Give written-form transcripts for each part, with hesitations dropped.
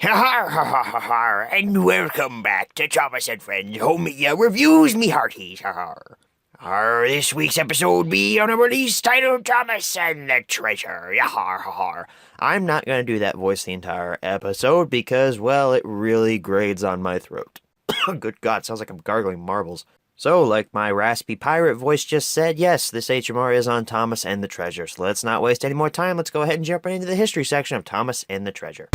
Har har har har har, and welcome back to Thomas and Friends Home Reviews Me Hearties. Har har. This week's episode be on a release titled Thomas and the Treasure. Har har har. I'm not going to do that voice the entire episode because, well, it really grades on my throat. Good God, sounds like I'm gargling marbles. So, like my raspy pirate voice just said, yes, this HMR is on Thomas and the Treasure. So let's not waste any more time. Let's go ahead and jump right into the history section of Thomas and the Treasure.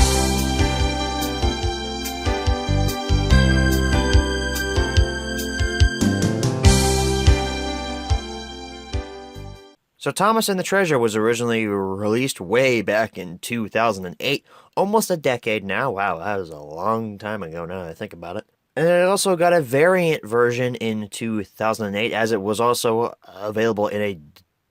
So Thomas and the Treasure was originally released way back in 2008, almost a decade now. Wow, that was a long time ago now that I think about it. And it also got a variant version in 2008, as it was also available in a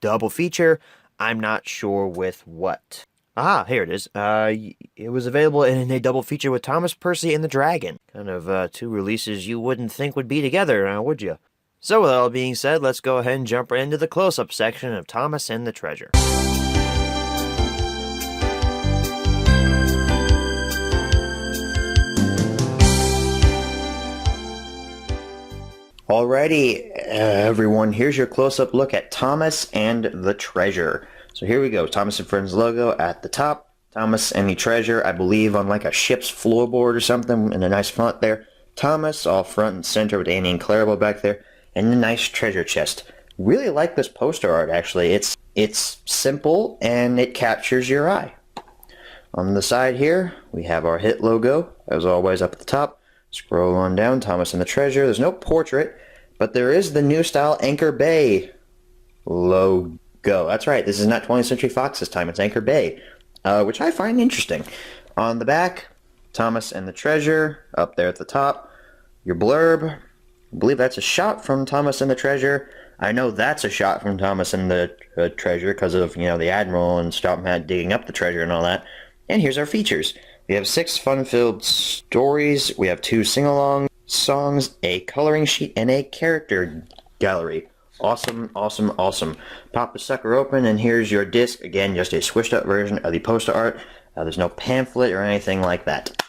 double feature. I'm not sure with what. Aha, here it is. It was available in a double feature with Thomas Percy and the Dragon. Kind of two releases you wouldn't think would be together, now would you? So with all being said, let's go ahead and jump right into the close-up section of Thomas and the Treasure. Alrighty, everyone, here's your close-up look at Thomas and the Treasure. So here we go, Thomas and Friends logo at the top, Thomas and the Treasure, I believe on like a ship's floorboard or something, in a nice font there. Thomas all front and center with Annie and Clarabelle back there. And a nice treasure chest. Really like this poster art, actually. It's simple and it captures your eye. On the side here, we have our hit logo, as always up at the top. Scroll on down, Thomas and the Treasure. There's no portrait, but there is the new style Anchor Bay logo. That's right, this is not 20th Century Fox this time, it's Anchor Bay, which I find interesting. On the back, Thomas and the Treasure, up there at the top. Your blurb. I believe that's a shot from Thomas and the Treasure. I know that's a shot from Thomas and the Treasure because of, you know, the Admiral and Stopmat digging up the treasure and all that. And here's our features. We have 6 fun-filled stories. We have 2 sing-along songs, a coloring sheet, and a character gallery. Awesome, awesome, awesome. Pop the sucker open, and here's your disc. Again, just a squished-up version of the poster art. There's no pamphlet or anything like that.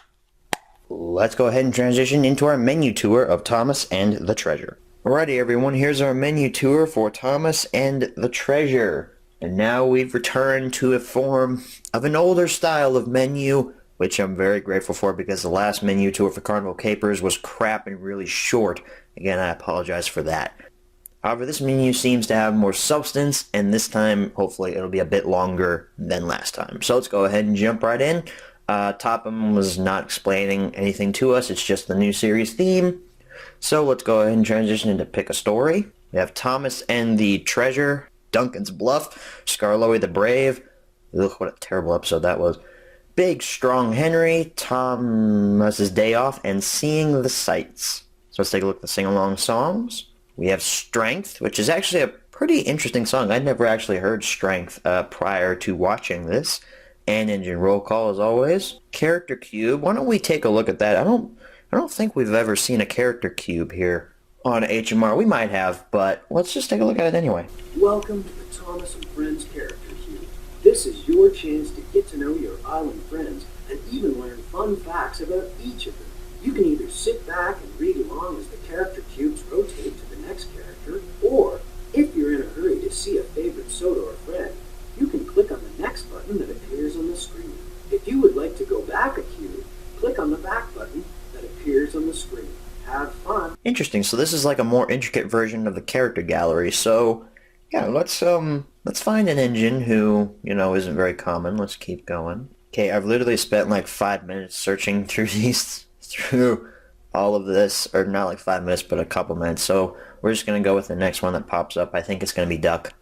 Let's go ahead and transition into our menu tour of Thomas and the Treasure. Alrighty everyone, here's our menu tour for Thomas and the Treasure. And now we've returned to a form of an older style of menu, which I'm very grateful for because the last menu tour for Carnival Capers was crap and really short. Again, I apologize for that. However, this menu seems to have more substance, and this time, hopefully, it'll be a bit longer than last time. So let's go ahead and jump right in. Topham was not explaining anything to us, it's just the new series theme. So let's go ahead and transition into Pick a Story. We have Thomas and the Treasure, Duncan's Bluff, Skarloey the Brave. Ugh, what a terrible episode that was. Big Strong Henry, Thomas's Day Off, and Seeing the Sights. So let's take a look at the sing-along songs. We have Strength, which is actually a pretty interesting song. I'd never actually heard Strength prior to watching this. And Engine Roll Call as always. Character Cube. Why don't we take a look at that? I don't think we've ever seen a character cube here on HMR. We might have, but let's just take a look at it anyway. Welcome to the Thomas and Friends Character Cube. This is your chance to get to know your island friends and even learn fun facts about each of them. You can either sit back and read along as the character cubes rotate to the next character, or if you're in a hurry to see a favorite soda or friend, you can click on the next button that appears on the screen. If you would like to go back a cube, click on the back button that appears on the screen. Have fun! Interesting, so this is like a more intricate version of the character gallery. So, yeah, let's find an engine who, you know, isn't very common. Let's keep going. Okay, I've literally spent like 5 minutes searching through all of this, or not like 5 minutes, but a couple minutes. So we're just gonna go with the next one that pops up. I think it's gonna be Duck.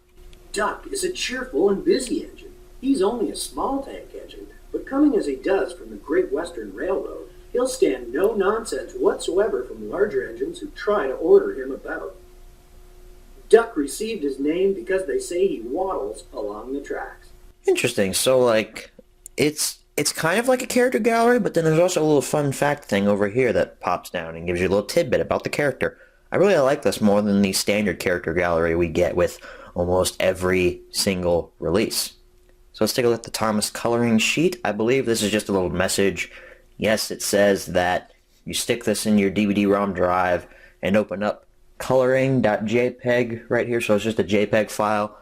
Duck is a cheerful and busy engine. He's only a small tank engine, but coming as he does from the Great Western Railroad, he'll stand no nonsense whatsoever from larger engines who try to order him about. Duck received his name because they say he waddles along the tracks. Interesting. So, like, it's kind of like a character gallery, but then there's also a little fun fact thing over here that pops down and gives you a little tidbit about the character. I really like this more than the standard character gallery we get with almost every single release. So let's take a look at the Thomas coloring sheet. I believe this is just a little message Yes, it says that you stick this in your DVD-ROM drive and open up coloring.jpg right here, so it's just a JPEG file,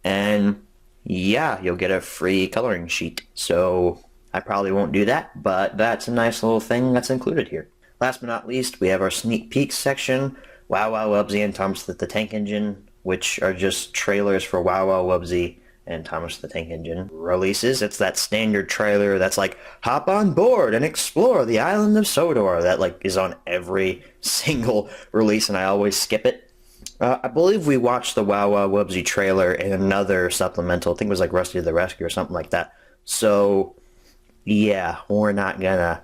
and yeah, you'll get a free coloring sheet. So I probably won't do that, but that's a nice little thing that's included here. Last but not least, we have our sneak peek section, Wow Wow Wubbzy and Thomas the Tank Engine, which are just trailers for Wow Wow Wubbzy and Thomas the Tank Engine releases. It's that standard trailer that's like, hop on board and explore the island of Sodor, that like is on every single release, and I always skip it. I believe we watched the Wow Wow Wubbzy trailer in another supplemental. I think it was like Rusty to the Rescue or something like that. So yeah, we're not gonna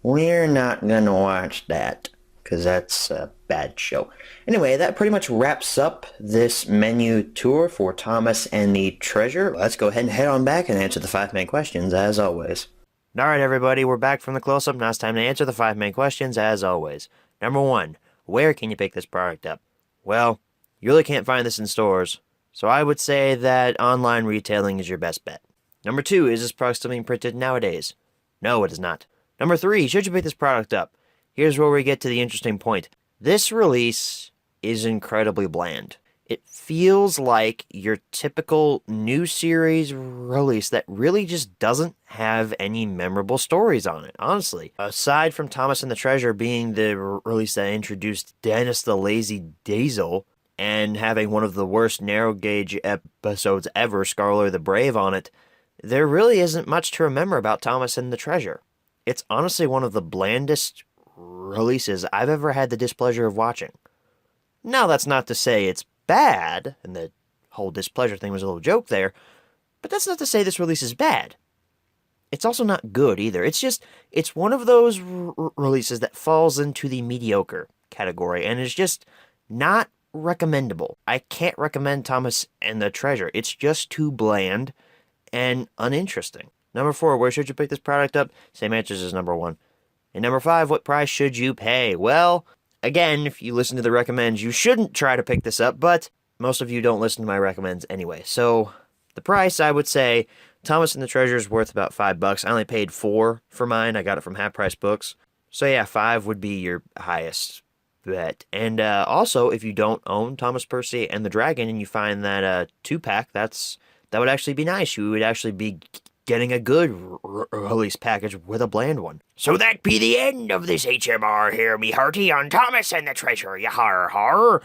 watch that because that's a bad show. Anyway, that pretty much wraps up this menu tour for Thomas and the Treasure. Let's go ahead and head on back and answer the 5 main questions as always. Alright everybody, we're back from the close-up. Now it's time to answer the 5 main questions as always. Number 1, where can you pick this product up? Well, you really can't find this in stores, so I would say that online retailing is your best bet. Number 2, is this product still being printed nowadays? No, it is not. Number 3, should you pick this product up? Here's where we get to the interesting point. This release is incredibly bland. It feels like your typical new series release that really just doesn't have any memorable stories on it, honestly. Aside from Thomas and the Treasure being the release that introduced Dennis the Lazy Diesel and having one of the worst narrow gauge episodes ever, Scarler the Brave, on it, there really isn't much to remember about Thomas and the Treasure. It's honestly one of the blandest releases I've ever had the displeasure of watching. Now, that's not to say it's bad, and the whole displeasure thing was a little joke there, but that's not to say this release is bad. It's also not good either. It's one of those releases that falls into the mediocre category, and is just not recommendable. I can't recommend Thomas and the Treasure. It's just too bland and uninteresting. Number 4, where should you pick this product up? Same answers as number 1. And number 5, what price should you pay? Well, again, if you listen to the recommends, you shouldn't try to pick this up, but most of you don't listen to my recommends anyway. So the price, I would say, Thomas and the Treasure is worth about $5. I only paid $4 for mine. I got it from Half Price Books. So yeah, 5 would be your highest bet. And also, if you don't own Thomas Percy and the Dragon and you find that 2-pack, that would actually be nice. You would actually be getting a good release package with a bland one. So that be the end of this HMR here, me hearty, on Thomas and the Treasure, yahar har.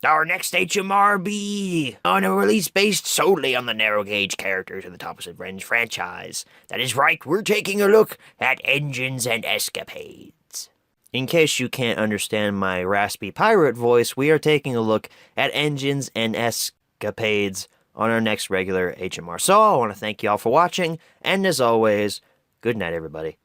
Our next HMR be on a release based solely on the narrow gauge characters in the Thomas and Friends franchise. That is right, we're taking a look at Engines and Escapades. In case you can't understand my raspy pirate voice, we are taking a look at Engines and Escapades on our next regular HMR. So I want to thank you all for watching, and as always, good night, everybody.